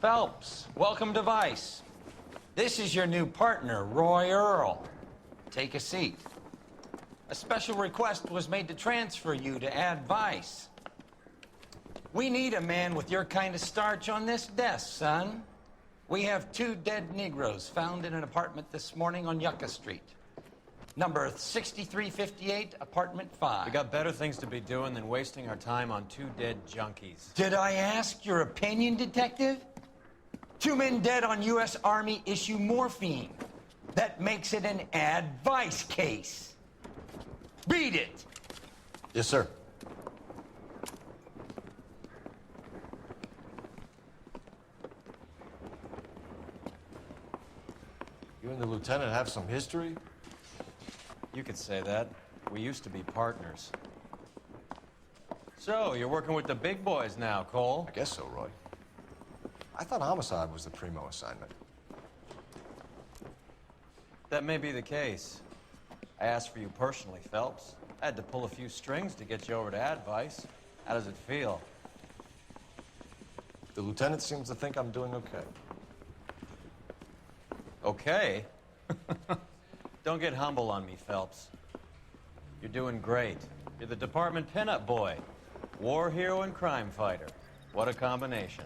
Phelps, welcome to Vice. This is your new partner, Roy Earl. Take a seat. A special request was made to transfer you to Ad Vice. We need a man with your kind of starch on this desk, son. We have 2 dead Negroes found in an apartment this morning on Yucca Street. Number 6358, apartment 5. We got better things to be doing than wasting our time on 2 dead junkies. Did I ask your opinion, detective? 2 men dead on U.S. Army issue morphine. That makes it an Ad Vice case. Beat it! Yes, sir. You and the lieutenant have some history? You could say that. We used to be partners. So, you're working with the big boys now, Cole? I guess so, Roy. I thought homicide was the primo assignment. That may be the case. I asked for you personally, Phelps. I had to pull a few strings to get you over to Ad Vice. How does it feel? The lieutenant seems to think I'm doing okay. Okay? Don't get humble on me, Phelps. You're doing great. You're the department pinup boy. War hero and crime fighter. What a combination.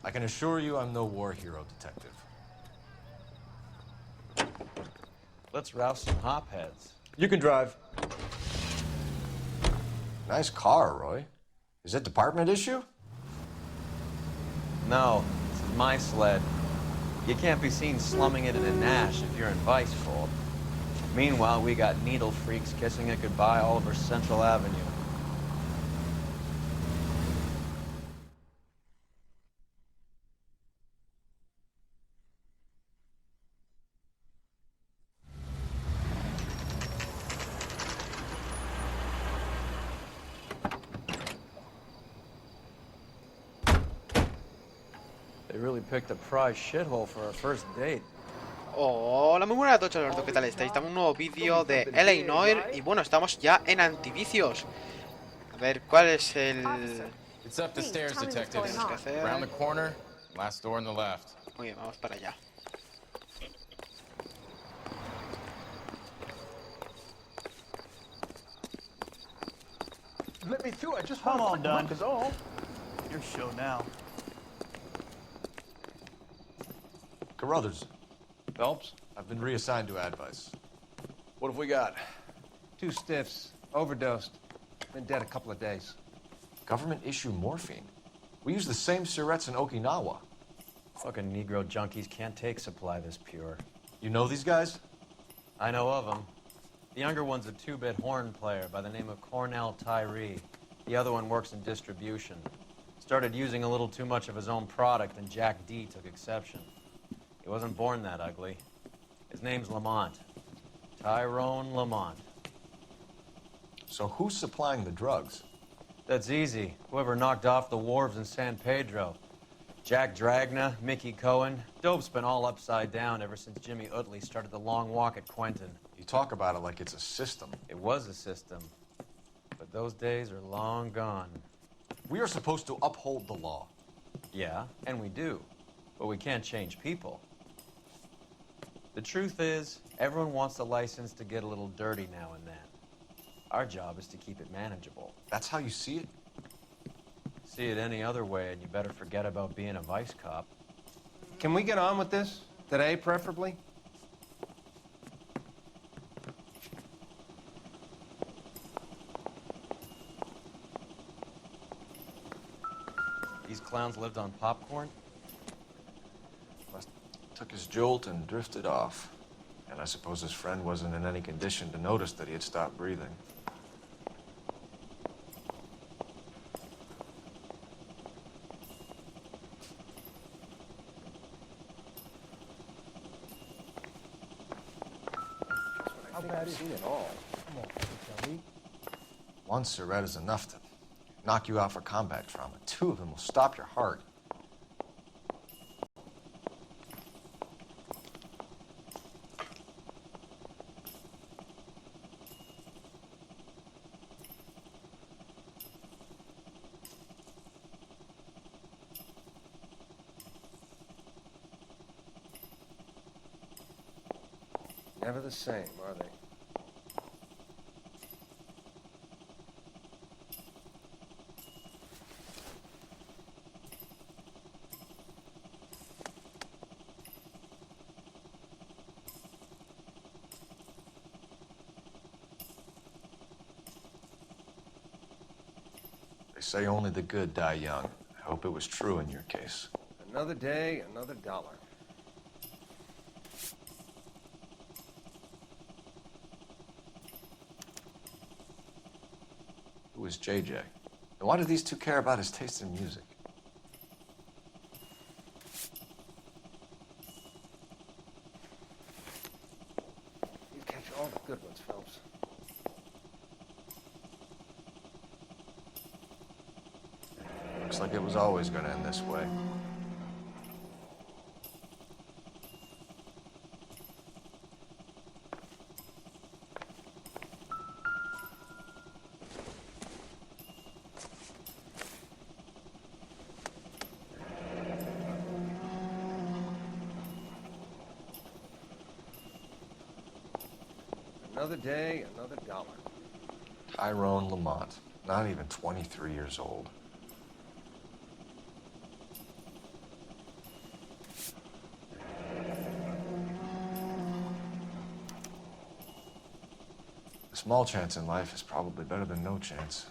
I can assure you I'm no war hero, detective. Let's rouse some hopheads. You can drive. Nice car, Roy. Is it department issue? No, this is my sled. You can't be seen slumming it in a Nash if you're in Vice Fold. Meanwhile, we got needle freaks kissing it goodbye all over Central Avenue. They really picked a prize shithole for our first date. Hola, muy buenas a todos, Alberto, ¿qué tal estáis? Estamos en un nuevo vídeo de L.A.Noire y bueno, estamos ya en antivicios. A ver, ¿cuál es el...? It's up the stairs, detective. Tenemos que hacer... Round the corner, last door on the left. Muy bien, vamos para allá. Let me through. I just come on, done. Your show now. Carruthers, Phelps, I've been reassigned to Ad Vice. what have we got? 2 stiffs, overdosed, been dead a couple of days. Government issue morphine. We use the same syrettes in Okinawa. Fucking Negro junkies can't take supply this pure. You know these guys? I know of them. The younger one's a 2-bit horn player by the name of Cornell Tyree. The other one works in distribution. Started using a little too much of his own product, and Jack D took exception. He wasn't born that ugly. His name's Lamont. Tyrone Lamont. So who's supplying the drugs? That's easy. Whoever knocked off the wharves in San Pedro. Jack Dragna, Mickey Cohen. Dope's been all upside down ever since Jimmy Utley started the long walk at Quentin. You talk about it like it's a system. It was a system. But those days are long gone. We are supposed to uphold the law. Yeah, and we do. But we can't change people. The truth is, everyone wants a license to get a little dirty now and then. Our job is to keep it manageable. That's how you see it? See it any other way, and you better forget about being a vice cop. Can we get on with this? Today, preferably? These clowns lived on popcorn? Took his jolt and drifted off. And I suppose his friend wasn't in any condition to notice that he had stopped breathing. How bad is it all? Come on, tell me. One Surette is enough to knock you out for combat trauma. 2 of them will stop your heart. Never the same, are they? They say only the good die young. I hope it was true in your case. Another day, another dollar. Who is JJ? And why do these two care about his taste in music? You catch all the good ones, Phelps. Looks like it was always going to end this way. Another day, another dollar. Tyrone Lamont, not even 23 years old. A small chance in life is probably better than no chance.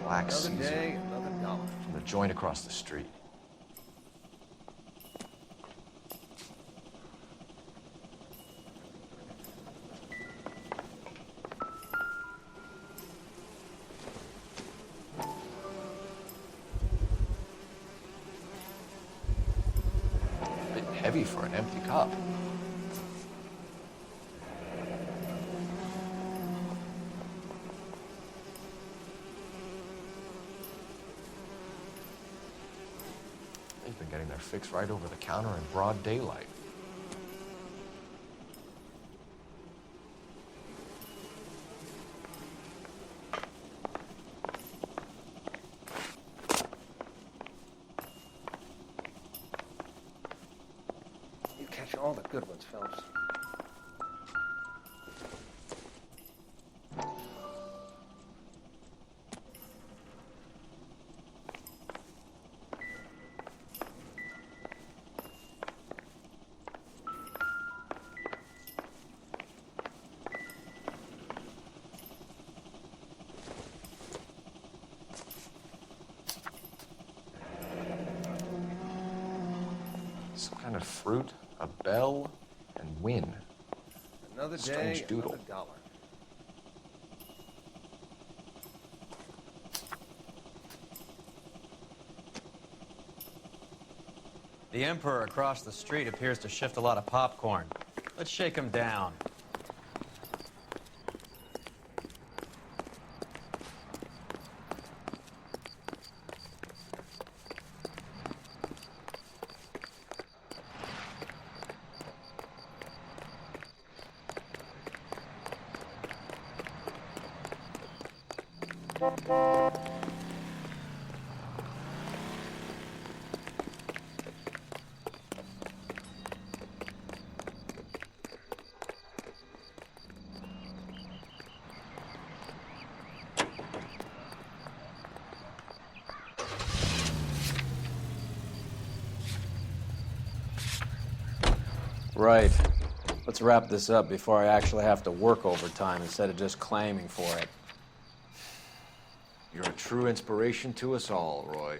Black Another Caesar day, another dollar. from the joint across the street. Bit heavy for an empty cup. They've been getting their fix right over the counter in broad daylight. You catch all the good ones, Phelps. Some kind of fruit, a bell, and win. Another day, Strange doodle. another dollar. The Emperor across the street appears to shift a lot of popcorn. Let's shake him down. Right. Let's wrap this up before I actually have to work overtime instead of just claiming for it. You're a true inspiration to us all, Roy.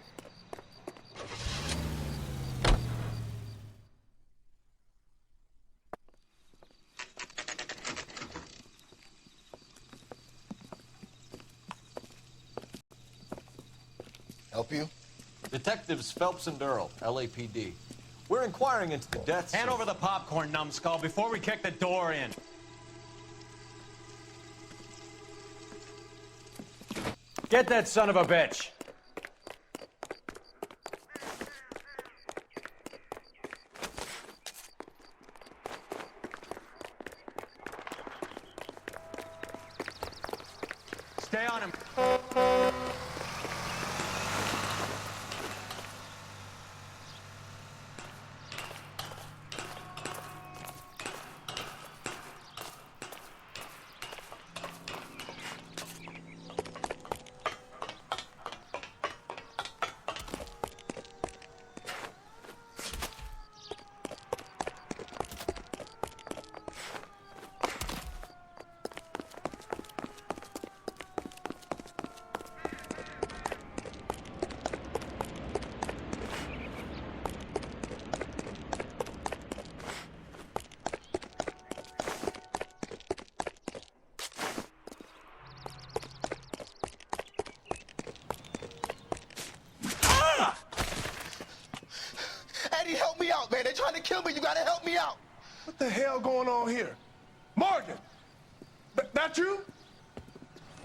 Help you? Detectives Phelps and Earl, LAPD. We're inquiring into the deaths Hand of- over the popcorn, numbskull, before we kick the door in. Get that son of a bitch! Stay on him. Eddie, help me out, man. They're trying to kill me. You gotta help me out. What the hell going on here? Morgan! That you?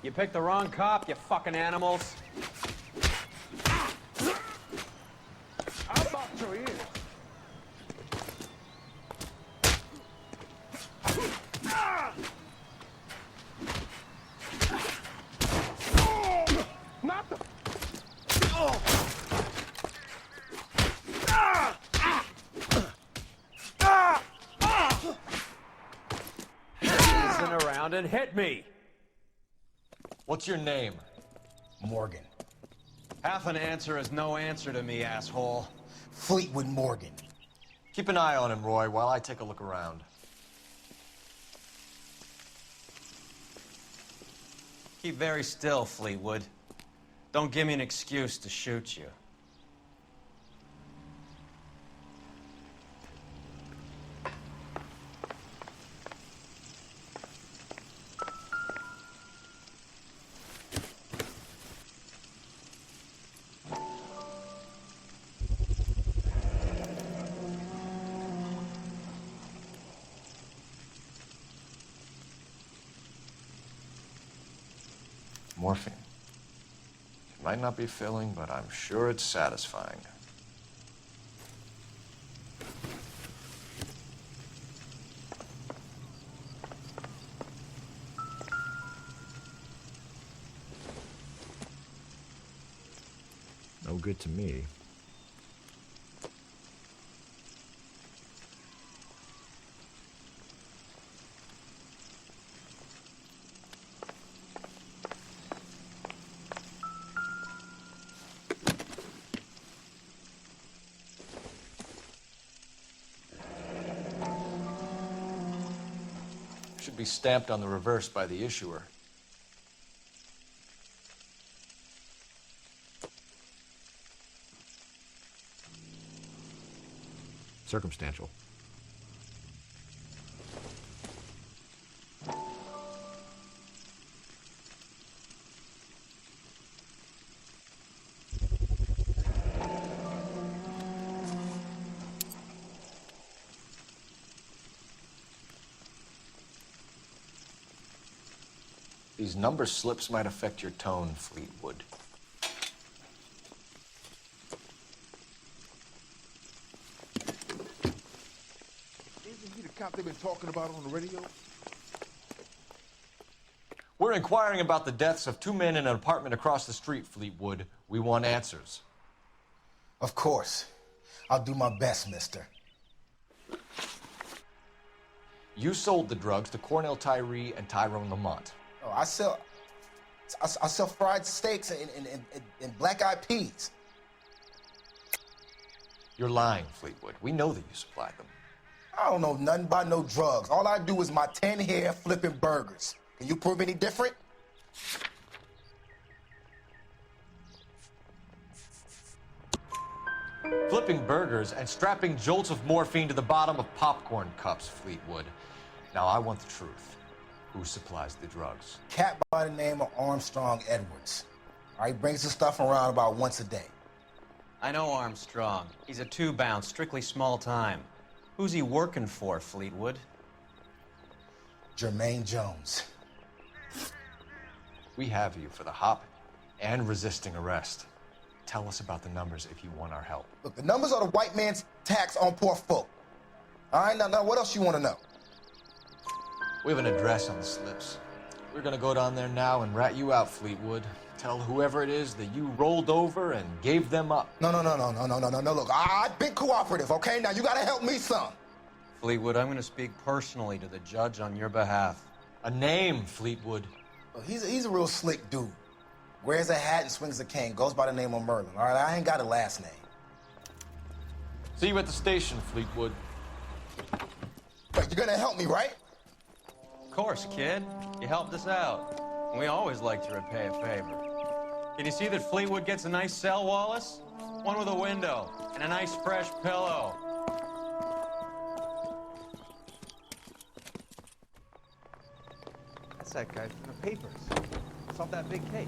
You picked the wrong cop, you fucking animals. I'll box your ears. Not the... Listen around and hit me. What's your name? Morgan. Half an answer is no answer to me, asshole. Fleetwood Morgan. Keep an eye on him, Roy, while I take a look around. Keep very still, Fleetwood. Don't give me an excuse to shoot you. Morphine. It might not be filling, but I'm sure it's satisfying. No good to me. Should be stamped on the reverse by the issuer. Circumstantial. These number slips might affect your tone, Fleetwood. Isn't he the cop they've been talking about on the radio? We're inquiring about the deaths of two men in an apartment across the street, Fleetwood. We want answers. Of course. I'll do my best, mister. You sold the drugs to Cornell Tyree and Tyrone Lamont. Oh, I sell fried steaks and black-eyed peas. You're lying, Fleetwood. We know that you supplied them. I don't know nothing about no drugs. All I do is my 10 hair flipping burgers. Can you prove any different? Flipping burgers and strapping jolts of morphine to the bottom of popcorn cups, Fleetwood. Now, I want the truth. Who supplies the drugs? Cat by the name of Armstrong Edwards. All right, brings the stuff around about once a day. I know Armstrong. He's a two-bound, strictly small time. Who's he working for, Fleetwood? Jermaine Jones. We have you for the hop and resisting arrest. Tell us about the numbers if you want our help. Look, the numbers are the white man's tax on poor folk. All right, now what else you want to know? We have an address on the slips. We're gonna go down there now and rat you out, Fleetwood. Tell whoever it is that you rolled over and gave them up. No. Look, I've been cooperative, okay? Now you gotta help me some. Fleetwood, I'm going to speak personally to the judge on your behalf. A name, Fleetwood. Well, he's a real slick dude. Wears a hat and swings a cane. Goes by the name of Merlin, all right? I ain't got a last name. See you at the station, Fleetwood. Wait, you're gonna help me, right? Of course, kid. You helped us out. And we always like to repay a favor. Can you see that Fleetwood gets a nice cell, Wallace? One with a window and a nice fresh pillow. That's that guy from the papers. Solved that big case.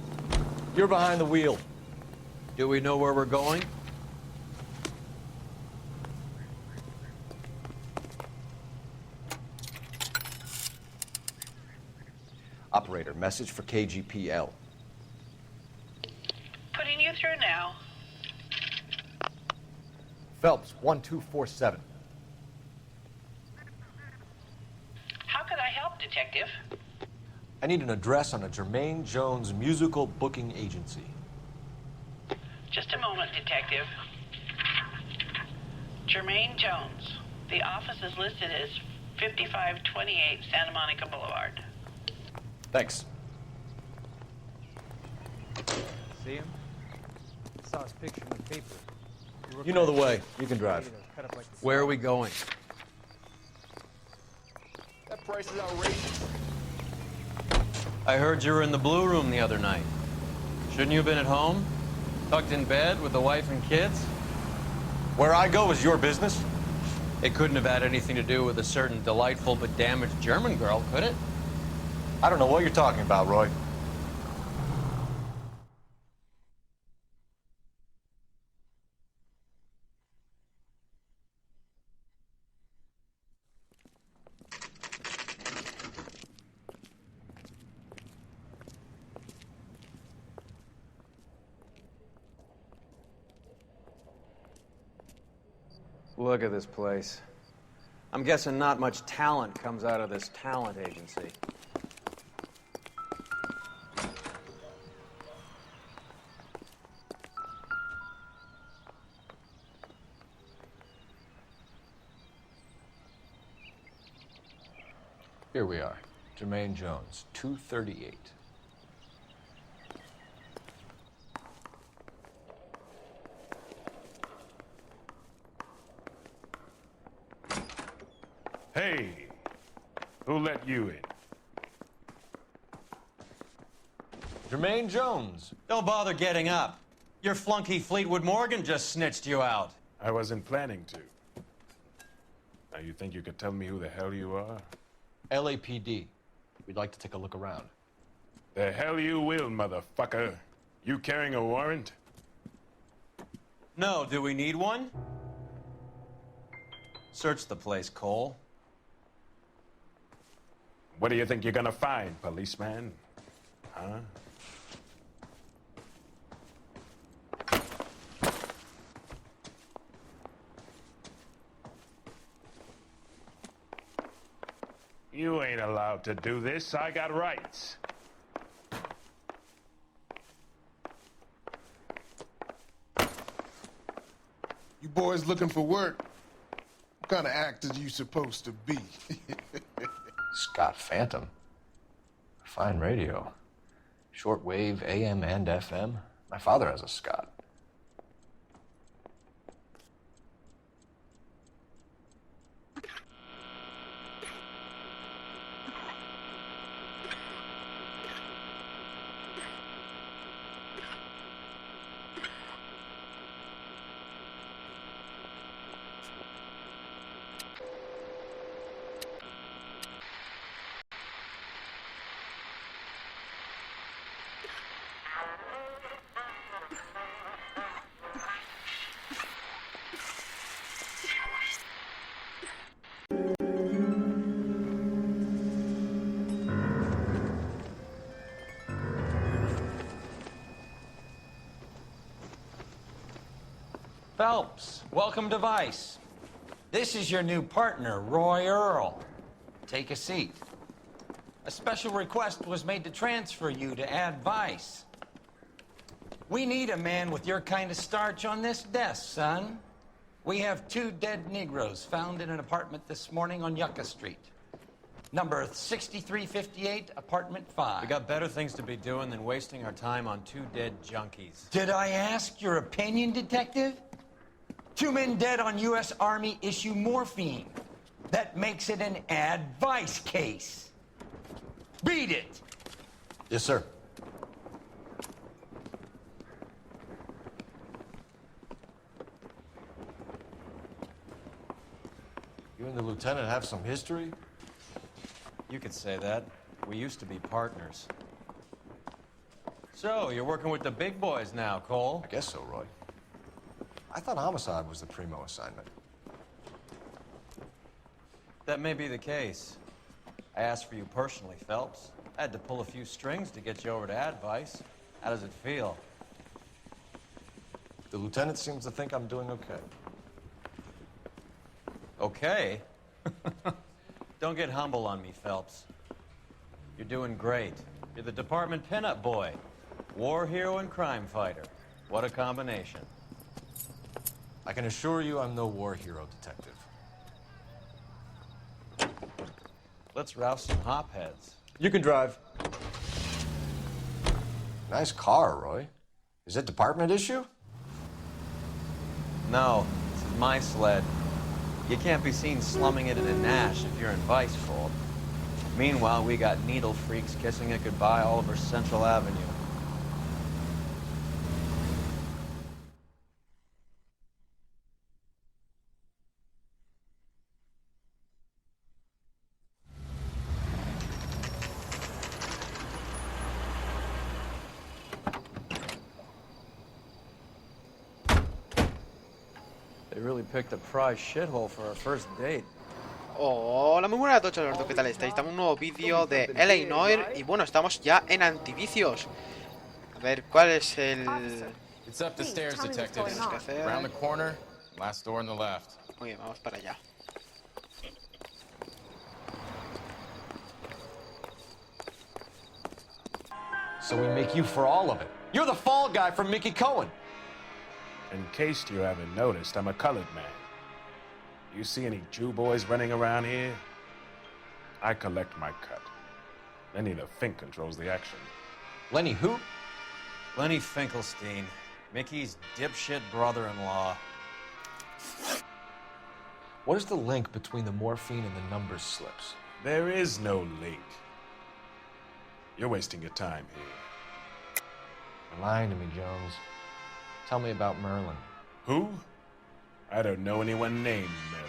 You're behind the wheel. Do we know where we're going? Operator, message for KGPL. Putting you through now. Phelps, 1247. How could I help, Detective? I need an address on a Jermaine Jones musical booking agency. Just a moment, Detective. Jermaine Jones. The office is listed as 5528 Santa Monica Boulevard. Thanks. See him? I saw his picture in the paper. You know the way. You can drive. Where are we going? That price is outrageous. I heard you were in the Blue Room the other night. Shouldn't you have been at home? Tucked in bed with the wife and kids? Where I go is your business? It couldn't have had anything to do with a certain delightful but damaged German girl, could it? I don't know what you're talking about, Roy. Look at this place. I'm guessing not much talent comes out of this talent agency. Here we are. Jermaine Jones, 238. Hey, who let you in? Jermaine Jones. Don't bother getting up. Your flunky Fleetwood Morgan just snitched you out. I wasn't planning to. Now, you think you could tell me who the hell you are? LAPD. We'd like to take a look around. The hell you will, motherfucker. You carrying a warrant? No, do we need one? Search the place, Cole. What do you think you're gonna find, policeman? Huh? You ain't allowed to do this. I got rights. You boys looking for work? What kind of actors you supposed to be? Scott Phantom. Fine radio. Shortwave, AM and FM. My father has a Scott. Phelps, welcome to Vice. This is your new partner, Roy Earl. Take a seat. A special request was made to transfer you to add vice. We need a man with your kind of starch on this desk, son. We have 2 dead Negroes found in an apartment this morning on Yucca Street. Number 6358, apartment 5. We got better things to be doing than wasting our time on 2 dead junkies. Did I ask your opinion, detective? 2 men dead on U.S. Army issue morphine. That makes it an advice case. Beat it! Yes, sir. You and the lieutenant have some history? You could say that. We used to be partners. So, you're working with the big boys now, Cole? I guess so, Roy. I thought homicide was the primo assignment. That may be the case. I asked for you personally, Phelps. I had to pull a few strings to get you over to advice. How does it feel? The lieutenant seems to think I'm doing okay. Okay? Don't get humble on me, Phelps. You're doing great. You're the department pinup boy. War hero and crime fighter. What a combination. I can assure you I'm no war hero, detective. Let's rouse some hopheads. You can drive. Nice car, Roy. Is it department issue? No, this is my sled. You can't be seen slumming it in a Nash if you're in vice full. Meanwhile, we got needle freaks kissing it goodbye all over Central Avenue. They really picked a prize shithole for our first date. Hola, muy buenas a todos, Alberto, ¿qué tal estáis? Estamos en un nuevo vídeo de L.A.Noire y bueno, estamos ya en antivicios. A ver, ¿cuál es el...? It's up the stairs, detective. Tenemos que hacer... Around the corner, last door on the left. Muy bien, vamos para allá. So we make you for all of it. You're the fall guy from Mickey Cohen. In case you haven't noticed, I'm a colored man. You see any Jew boys running around here? I collect my cut. Lenny the Fink controls the action. Lenny who? Lenny Finkelstein, Mickey's dipshit brother-in-law. What is the link between the morphine and the number slips? There is no link. You're wasting your time here. You're lying to me, Jones. Tell me about Merlin. Who? I don't know anyone named Merlin.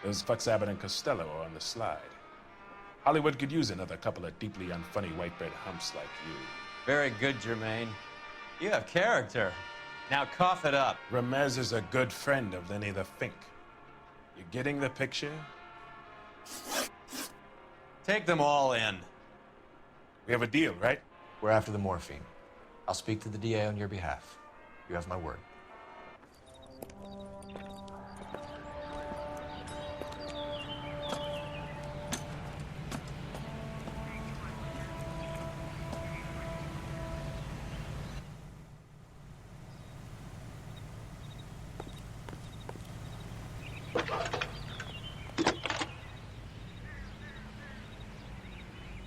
Those fucks Abbott and Costello are on the slide. Hollywood could use another couple of deeply unfunny white bread humps like you. Very good, Jermaine. You have character. Now cough it up. Ramez is a good friend of Lenny the Fink. You getting the picture? Take them all in. We have a deal, right? We're after the morphine. I'll speak to the DA on your behalf. You have my word.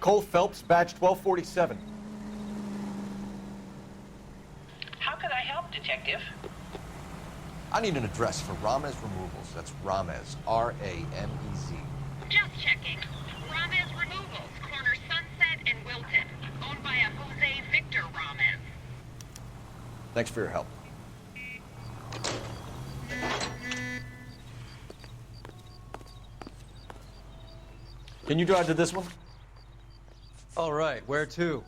Cole Phelps, badge 1247. How could I help, Detective? I need an address for Ramez Removals. That's Ramez, R-A-M-E-Z. Just checking. Ramez Removals, corner Sunset and Wilton. Owned by a Jose Victor Ramez. Thanks for your help. Can you drive to this one? All right, where to?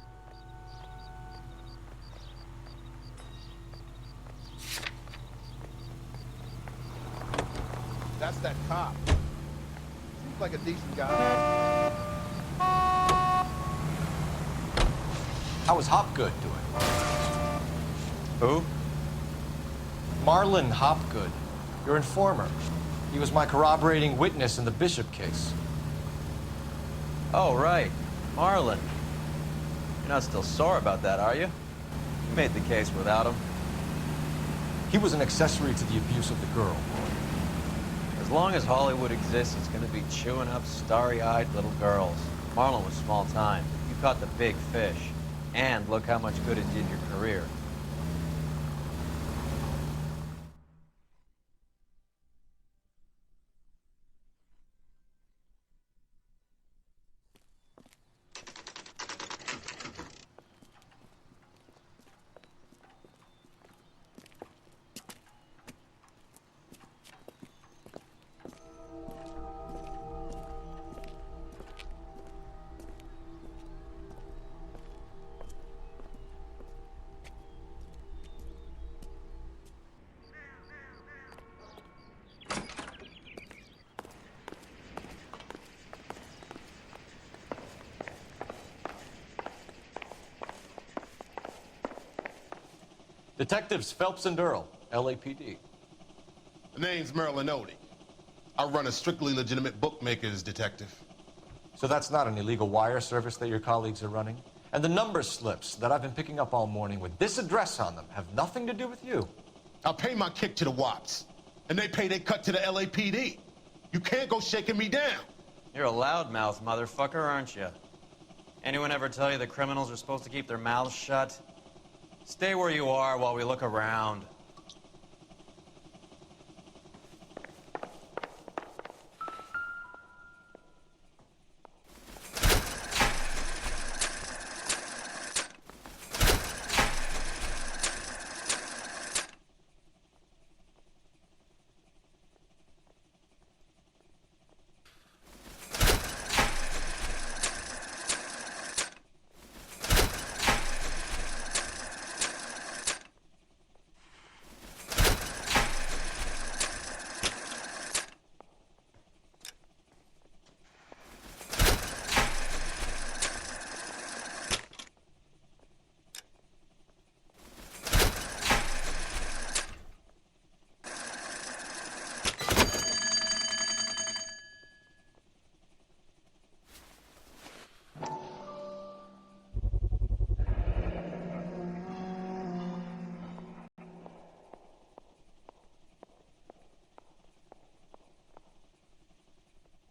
That's that cop. Seems like a decent guy. How was Hopgood doing? Who? Marlon Hopgood, your informer. He was my corroborating witness in the Bishop case. Oh, right. Marlon. You're not still sore about that, are you? You made the case without him. He was an accessory to the abuse of the girl. As long as Hollywood exists, it's gonna be chewing up starry-eyed little girls. Marlon was small time. You caught the big fish. And look how much good it did your career. Detectives Phelps and Earl, LAPD. The name's L.A.Noire. I run a strictly legitimate bookmaker's detective. So that's not an illegal wire service that your colleagues are running? And the number slips that I've been picking up all morning with this address on them have nothing to do with you? I pay my kick to the Wops, and they pay their cut to the LAPD. You can't go shaking me down. You're a loudmouth motherfucker, aren't you? Anyone ever tell you the criminals are supposed to keep their mouths shut? Stay where you are while we look around.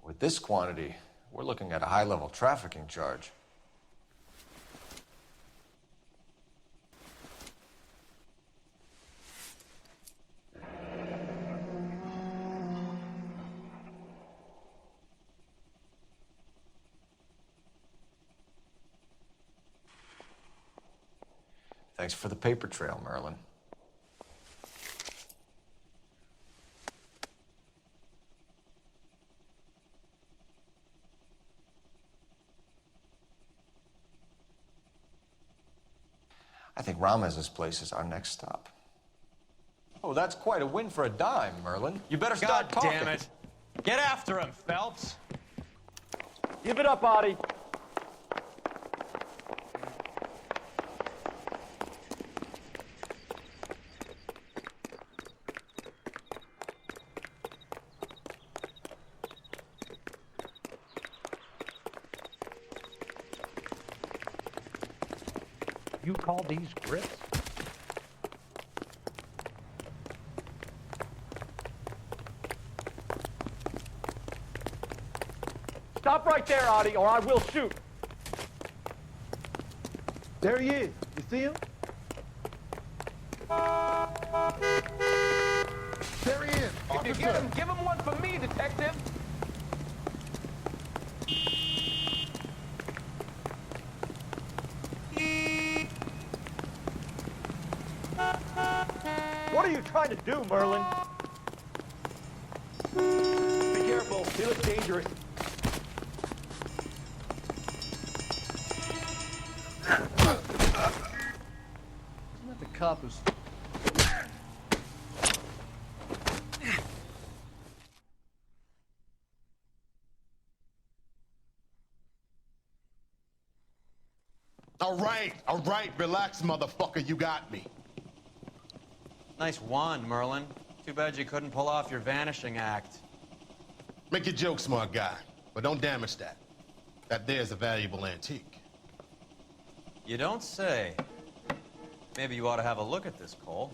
With this quantity, we're looking at a high-level trafficking charge. Thanks for the paper trail, Merlin. I think Ramez's place is our next stop. Oh, that's quite a win for a dime, Merlin. You better God start talking. damn it. Get after him, Phelps. Give it up, Artie. You call these grits? Stop right there, Artie, or I will shoot. There he is. You see him? There he is. If you get him, give him one for me, detective. What are you trying to do, Merlin? Be careful. He looks dangerous. Isn't that the cop who's... All right, relax, motherfucker, you got me. Nice wand, Merlin. Too bad you couldn't pull off your vanishing act. Make your joke, smart guy, but don't damage that. That there's a valuable antique. You don't say. Maybe you ought to have a look at this, Cole.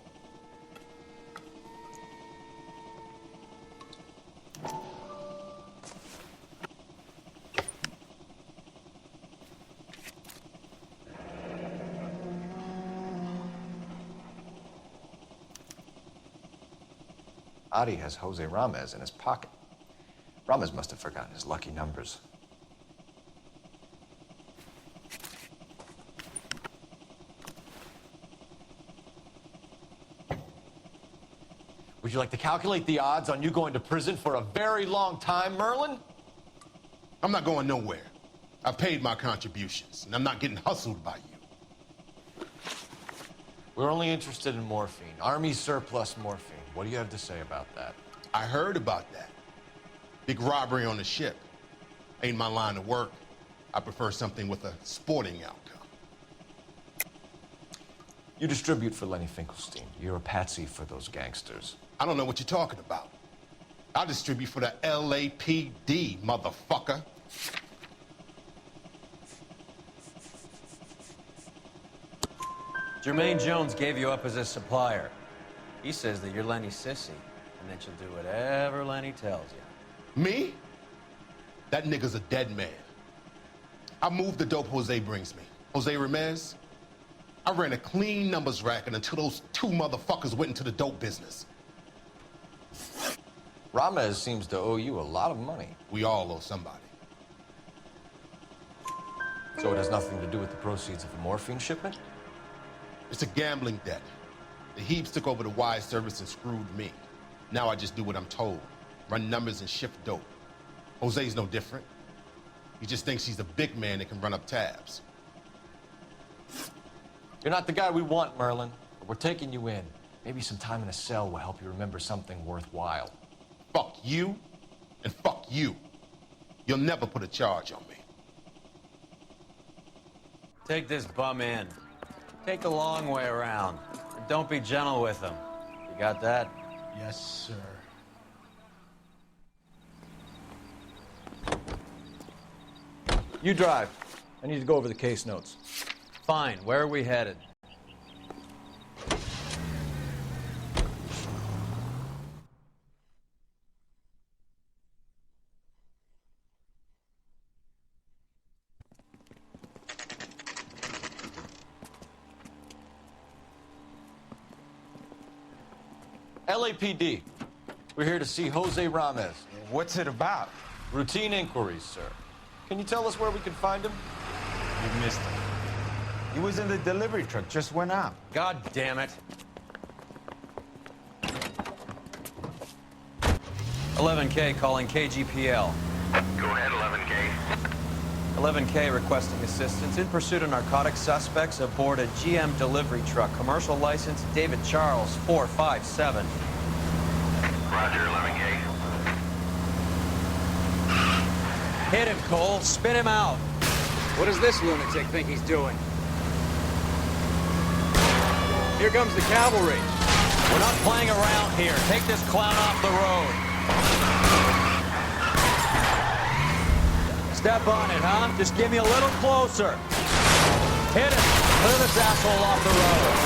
Artie has Jose Ramez in his pocket. Ramez must have forgotten his lucky numbers. Would you like to calculate the odds on you going to prison for a very long time, Merlin? I'm not going nowhere. I've paid my contributions, and I'm not getting hustled by you. We're only interested in morphine. Army surplus morphine. What do you have to say about that? I heard about that. Big robbery on the ship. Ain't my line of work. I prefer something with a sporting outcome. You distribute for Lenny Finkelstein. You're a patsy for those gangsters. I don't know what you're talking about. I distribute for the LAPD, motherfucker. Jermaine Jones gave you up as a supplier. He says that you're Lenny's sissy, and that you'll do whatever Lenny tells you. Me? That nigga's a dead man. I moved the dope Jose brings me. Jose Ramez? I ran a clean numbers racket until those two motherfuckers went into the dope business. Ramez seems to owe you a lot of money. We all owe somebody. So it has nothing to do with the proceeds of the morphine shipment? It's a gambling debt. The Heaps took over the wire service and screwed me. Now I just do what I'm told. Run numbers and shift dope. Jose's no different. He just thinks he's a big man that can run up tabs. You're not the guy we want, Merlin. But we're taking you in. Maybe some time in a cell will help you remember something worthwhile. Fuck you, and fuck you. You'll never put a charge on me. Take this bum in. Take the long way around. And don't be gentle with him. You got that? Yes, sir. You drive. I need to go over the case notes. Fine. Where are we headed? LAPD. We're here to see Jose Ramez. What's it about? Routine inquiries, sir. Can you tell us where we can find him? You missed him. He was in the delivery truck, just went out. God damn it. 11K calling KGPL. Go ahead, 11K. 11K requesting assistance in pursuit of narcotic suspects aboard a GM delivery truck. Commercial license, David Charles, 457. Roger, 11K. Hit him, Cole. Spin him out. What does this lunatic think he's doing? Here comes the cavalry. We're not playing around here. Take this clown off the road. Step on it, huh? Just give me a little closer. Hit him. Clear this asshole off the road.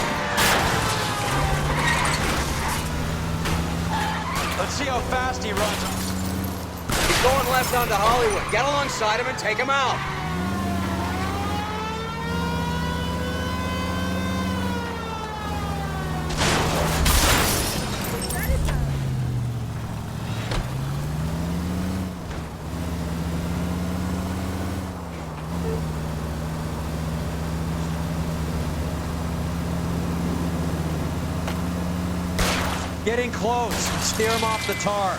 Let's see how fast he runs. He's going left onto Hollywood. Get alongside him and take him out. Getting close. Steer him off the tar.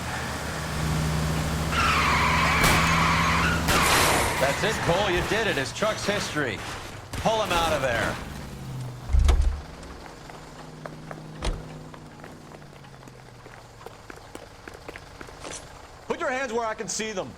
That's it, Cole. You did it. It's Chuck's history. Pull him out of there. Put your hands where I can see them.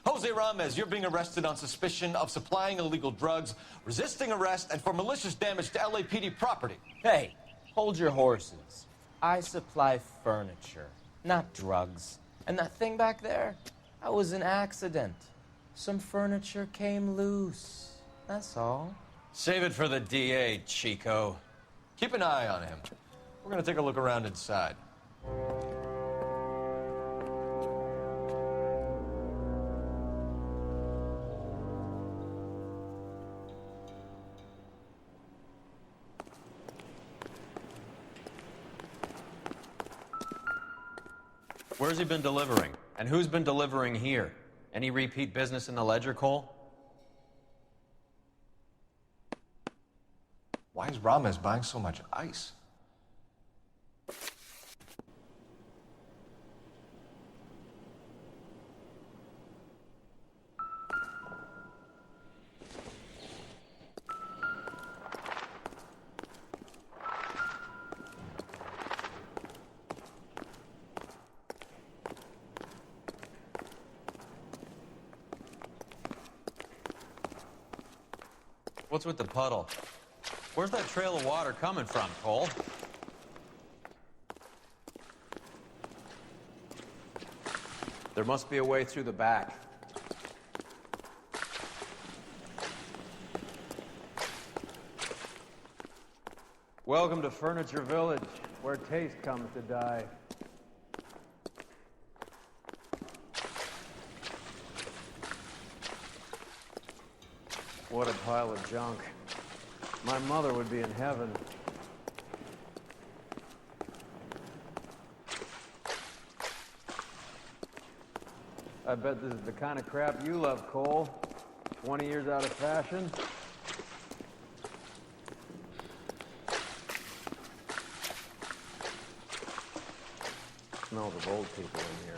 Jose Ramos, you're being arrested on suspicion of supplying illegal drugs, resisting arrest, and for malicious damage to LAPD property. Hey, hold your horses. I supply furniture, not drugs. And that thing back there, that was an accident. Some furniture came loose. That's all. Save it for the DA, Chico. Keep an eye on him. We're gonna take a look around inside. Where's he been delivering? And who's been delivering here? Any repeat business in the ledger, Cole? Why is Ramos buying so much ice? What's with the puddle? Where's that trail of water coming from, Cole? There must be a way through the back. Welcome to Furniture Village, where taste comes to die. What a pile of junk. My mother would be in heaven. I bet this is the kind of crap you love, Cole. 20 years out of fashion. Smells of old people in here.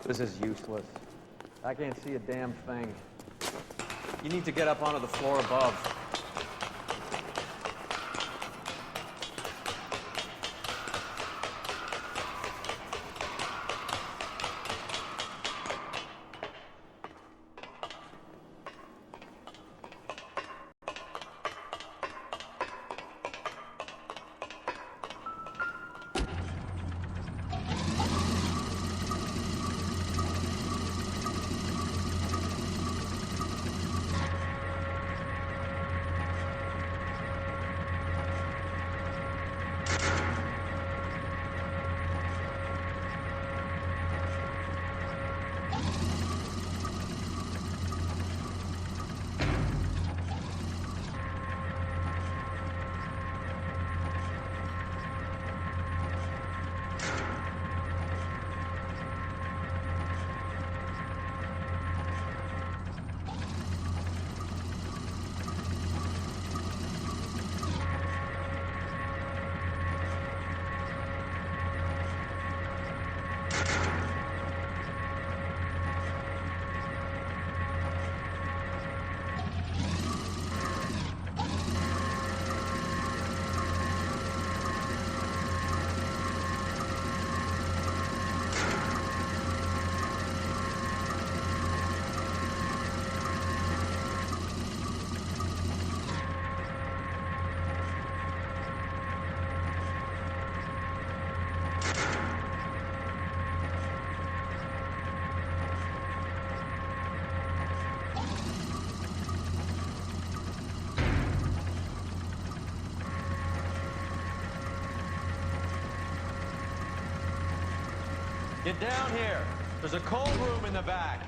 This is useless. I can't see a damn thing. You need to get up onto the floor above. Get down here. There's a cold room in the back.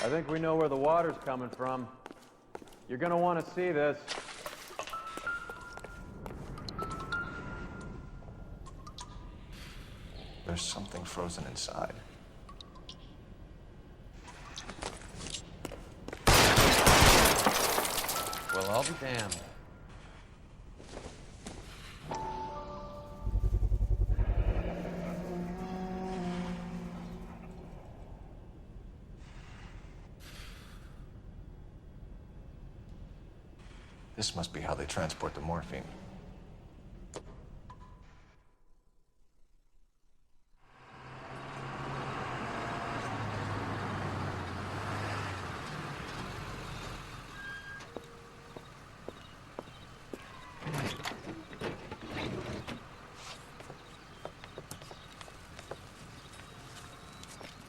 I think we know where the water's coming from. You're gonna want to see this. There's something frozen inside. Well, I'll be damned. This must be how they transport the morphine.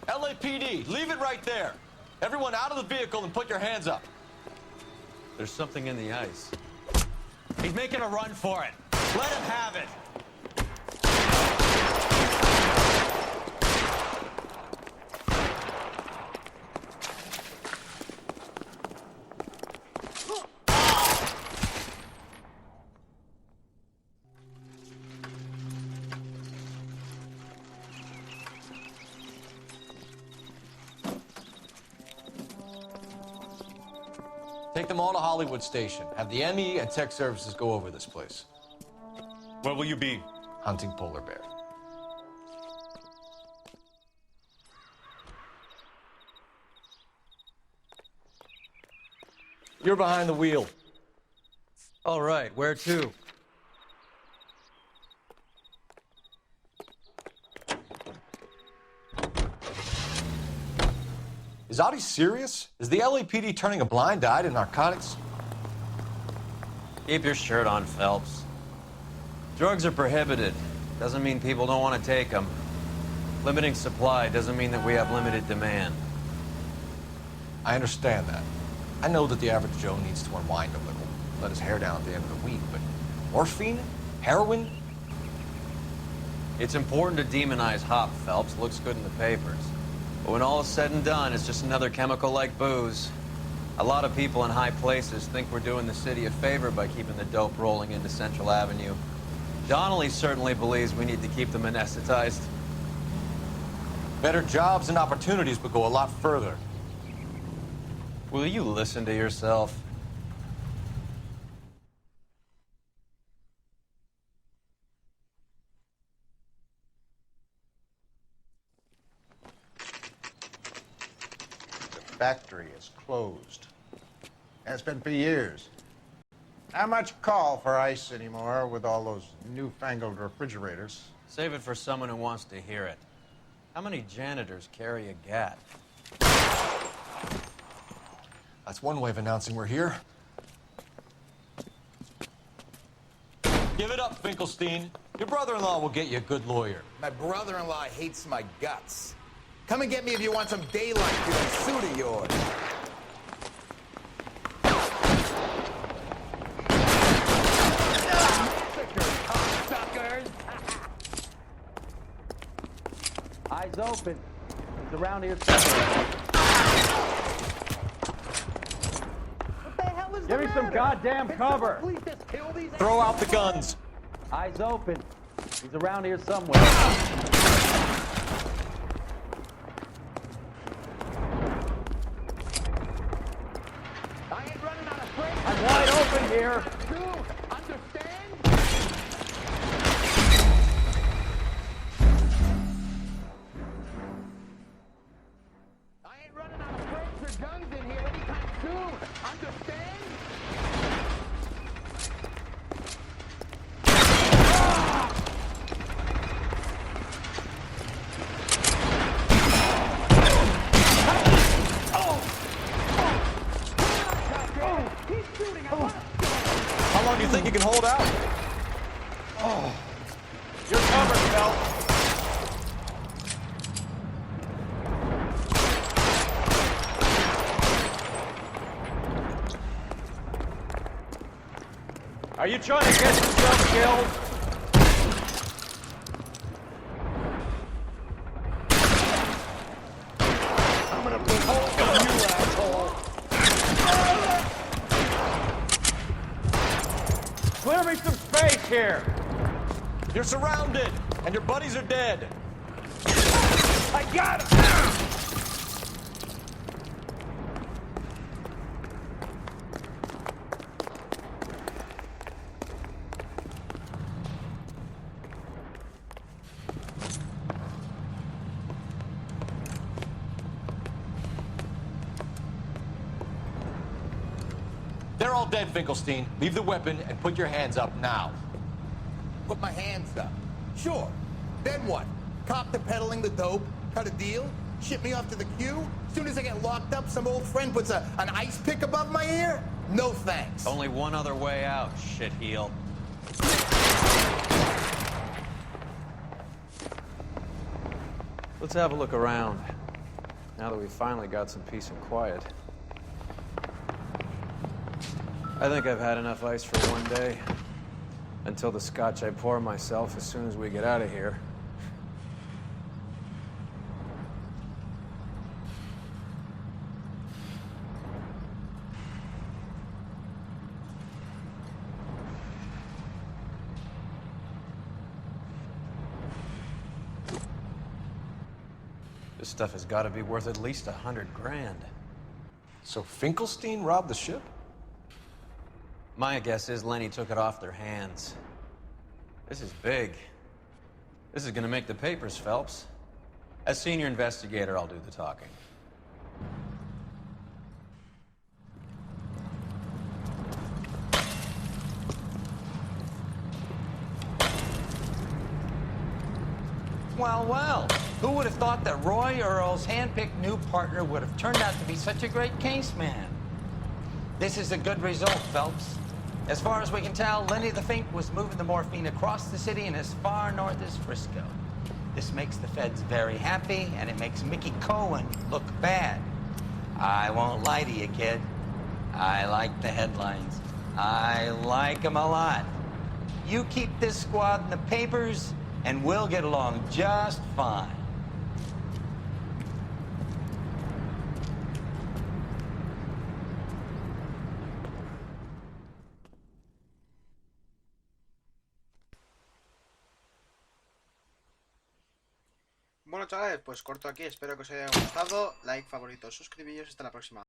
LAPD, leave it right there. Everyone out of the vehicle and put your hands up. There's something in the ice. He's making a run for it. Let him have it. Take them all to Hollywood Station. Have the ME and tech services go over this place. Where will you be? Hunting polar bear. You're behind the wheel. All right, where to? Is Audie serious? Is the LAPD turning a blind eye to narcotics? Keep your shirt on, Phelps. Drugs are prohibited. Doesn't mean people don't want to take them. Limiting supply doesn't mean that we have limited demand. I understand that. I know that the average Joe needs to unwind a little, let his hair down at the end of the week, but morphine? Heroin? It's important to demonize hop, Phelps. Looks good in the papers. But when all is said and done, it's just another chemical like booze. A lot of people in high places think we're doing the city a favor by keeping the dope rolling into Central Avenue. Donnelly certainly believes we need to keep them anesthetized. Better jobs and opportunities would go a lot further. Will you listen to yourself? Factory is closed. Has been for years. Not much call for ice anymore with all those newfangled refrigerators. Save it for someone who wants to hear it. How many janitors carry a gat? That's one way of announcing we're here. Give it up, Finkelstein. Your brother-in-law will get you a good lawyer. My brother-in-law hates my guts. Come and get me if you want some daylight through that suit of yours. Eyes open. He's around here somewhere. What the hell is Give me some goddamn cover. Throw out the guns. Eyes open. He's around here somewhere. I'm wide open here. How long do you think you can hold out? Oh, you're covered, Phelps. Are you trying to get yourself killed? I'm gonna put holes in you, asshole. Clear me some space here! You're surrounded, and your buddies are dead. I got him! They're all dead, Finkelstein. Leave the weapon and put your hands up now. Put my hands up. Sure. Then what? Cop to peddling the dope? Cut a deal? Ship me off to the queue? Soon as I get locked up, some old friend puts an ice pick above my ear? No thanks. Only one other way out, shitheel. Let's have a look around, now that we've finally got some peace and quiet. I think I've had enough ice for one day. Until the scotch I pour myself as soon as we get out of here. This stuff has got to be worth at least 100 grand. So Finkelstein robbed the ship? My guess is Lenny took it off their hands. This is big. This is gonna make the papers, Phelps. As senior investigator, I'll do the talking. Well, well, who would have thought that Roy Earl's hand-picked new partner would have turned out to be such a great case man? This is a good result, Phelps. As far as we can tell, Lenny the Fink was moving the morphine across the city and as far north as Frisco. This makes the feds very happy, and it makes Mickey Cohen look bad. I won't lie to you, kid. I like the headlines. I like them a lot. You keep this squad in the papers, and we'll get along just fine. Bueno, chavales, pues corto aquí. Espero que os haya gustado. Like, favoritos, suscribíos. Hasta la próxima.